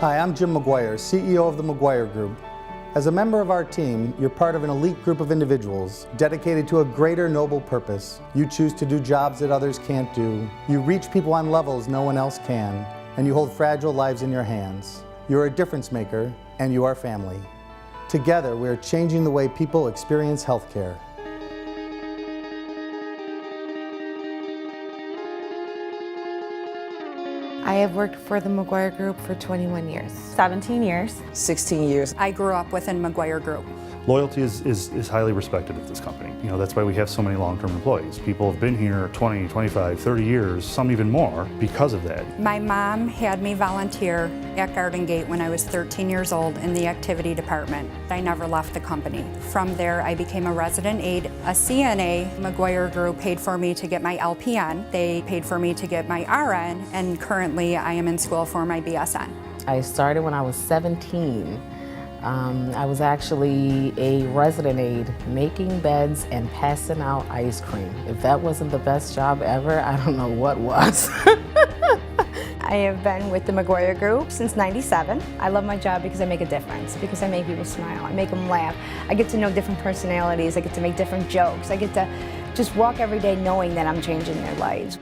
Hi, I'm Jim McGuire, CEO of the McGuire Group. As a member of our team, you're part of an elite group of individuals dedicated to a greater noble purpose. You choose to do jobs that others can't do. You reach people on levels no one else can, and you hold fragile lives in your hands. You're a difference maker, and you are family. Together, we are changing the way people experience healthcare. I have worked for the McGuire Group for 21 years. 17 years. 16 years. I grew up within McGuire Group. Loyalty is highly respected at this company. You know, that's why we have so many long-term employees. People have been here 20, 25, 30 years, some even more, because of that. My mom had me volunteer at Garden Gate when I was 13 years old in the activity department. I never left the company. From there, I became a resident aide, a CNA. McGuire Group paid for me to get my LPN. They paid for me to get my RN, and currently I am in school for my BSN. I started when I was 17. I was actually a resident aide, making beds and passing out ice cream. If that wasn't the best job ever, I don't know what was. I have been with the McGuire Group since '97. I love my job because I make a difference, because I make people smile, I make them laugh. I get to know different personalities, I get to make different jokes, I get to just walk every day knowing that I'm changing their lives.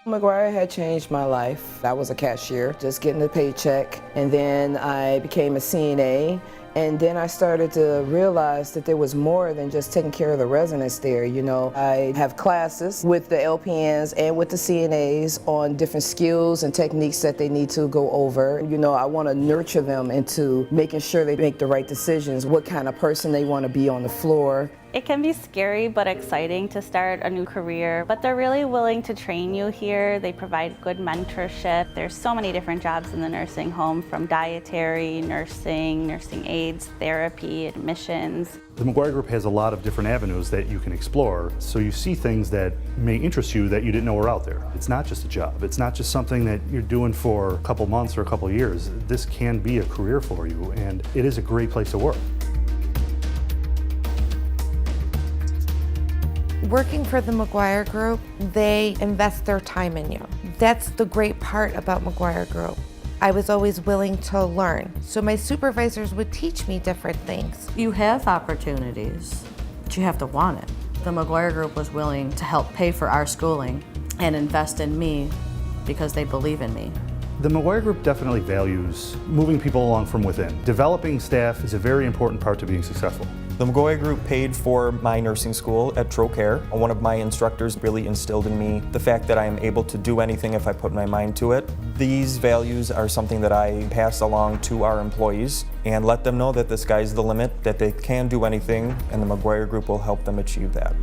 McGuire had changed my life. I was a cashier, just getting a paycheck, and then I became a CNA, and then I started to realize that there was more than just taking care of the residents there. You know, I have classes with the LPNs and with the CNAs on different skills and techniques that they need to go over. You know, I want to nurture them into making sure they make the right decisions, what kind of person they want to be on the floor. It can be scary but exciting to start a new career, but they're really willing to train you here. They provide good mentorship. There's so many different jobs in the nursing home, from dietary, nursing aides, therapy, admissions. The McGuire Group has a lot of different avenues that you can explore, so you see things that may interest you that you didn't know were out there. It's not just a job. It's not just something that you're doing for a couple months or a couple years. This can be a career for you, and it is a great place to work. Working for the McGuire Group, they invest their time in you. That's the great part about McGuire Group. I was always willing to learn, so my supervisors would teach me different things. You have opportunities, but you have to want it. The McGuire Group was willing to help pay for our schooling and invest in me because they believe in me. The McGuire Group definitely values moving people along from within. Developing staff is a very important part to being successful. The McGuire Group paid for my nursing school at Trocare. One of my instructors really instilled in me the fact that I am able to do anything if I put my mind to it. These values are something that I pass along to our employees and let them know that the sky's the limit, that they can do anything, and the McGuire Group will help them achieve that.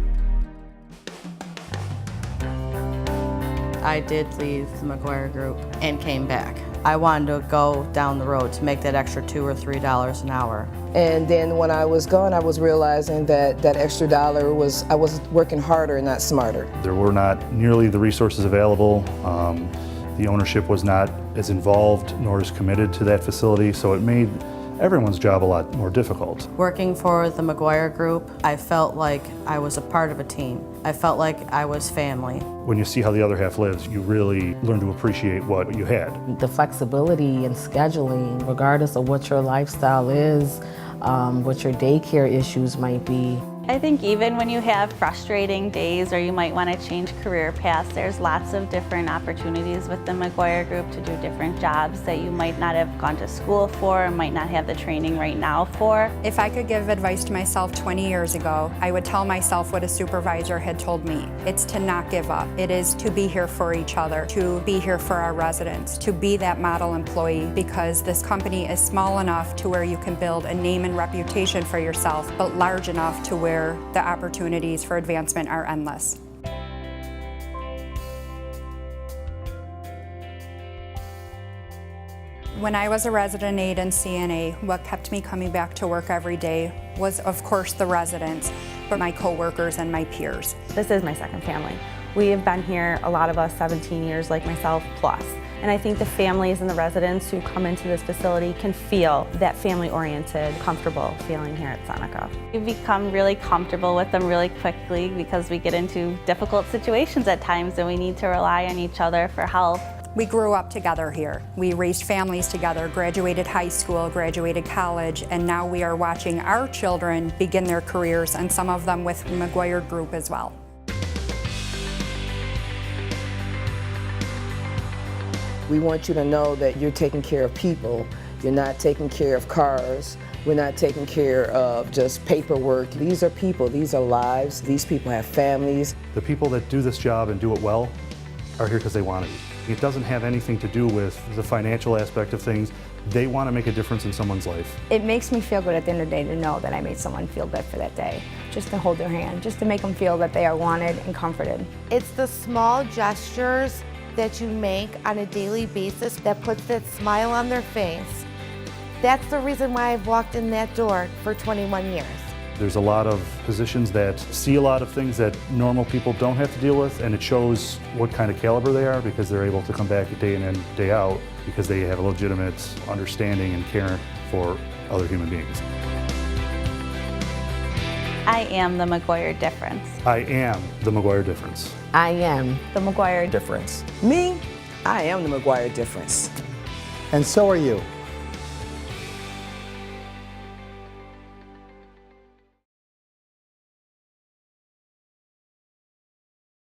I did leave the McGuire Group and came back. I wanted to go down the road to make that extra $2 or $3 an hour. And then when I was gone, I was realizing that that extra dollar I was working harder, not smarter. There were not nearly the resources available. The ownership was not as involved nor as committed to that facility, so it made everyone's job a lot more difficult. Working for the McGuire Group, I felt like I was a part of a team. I felt like I was family. When you see how the other half lives, you really learn to appreciate what you had. The flexibility in scheduling, regardless of what your lifestyle is, what your daycare issues might be. I think even when you have frustrating days or you might want to change career paths, there's lots of different opportunities with the McGuire Group to do different jobs that you might not have gone to school for or might not have the training right now for. If I could give advice to myself 20 years ago, I would tell myself what a supervisor had told me. It's to not give up. It is to be here for each other, to be here for our residents, to be that model employee, because this company is small enough to where you can build a name and reputation for yourself, but large enough to where the opportunities for advancement are endless. When I was a resident aide and CNA, what kept me coming back to work every day was, of course, the residents, but my coworkers and my peers. This is my second family. We have been here, a lot of us, 17 years like myself plus. And I think the families and the residents who come into this facility can feel that family-oriented, comfortable feeling here at Seneca. We become really comfortable with them really quickly because we get into difficult situations at times and we need to rely on each other for help. We grew up together here. We raised families together, graduated high school, graduated college, and now we are watching our children begin their careers, and some of them with McGuire Group as well. We want you to know that you're taking care of people. You're not taking care of cars. We're not taking care of just paperwork. These are people, these are lives. These people have families. The people that do this job and do it well are here because they want to be. It doesn't have anything to do with the financial aspect of things. They want to make a difference in someone's life. It makes me feel good at the end of the day to know that I made someone feel good for that day. Just to hold their hand, just to make them feel that they are wanted and comforted. It's the small gestures that you make on a daily basis that puts that smile on their face. That's the reason why I've walked in that door for 21 years. There's a lot of positions that see a lot of things that normal people don't have to deal with, and it shows what kind of caliber they are because they're able to come back day in and day out because they have a legitimate understanding and care for other human beings. I am the McGuire difference. I am the McGuire difference. I am. The McGuire Difference. Me, I am the McGuire difference. And so are you.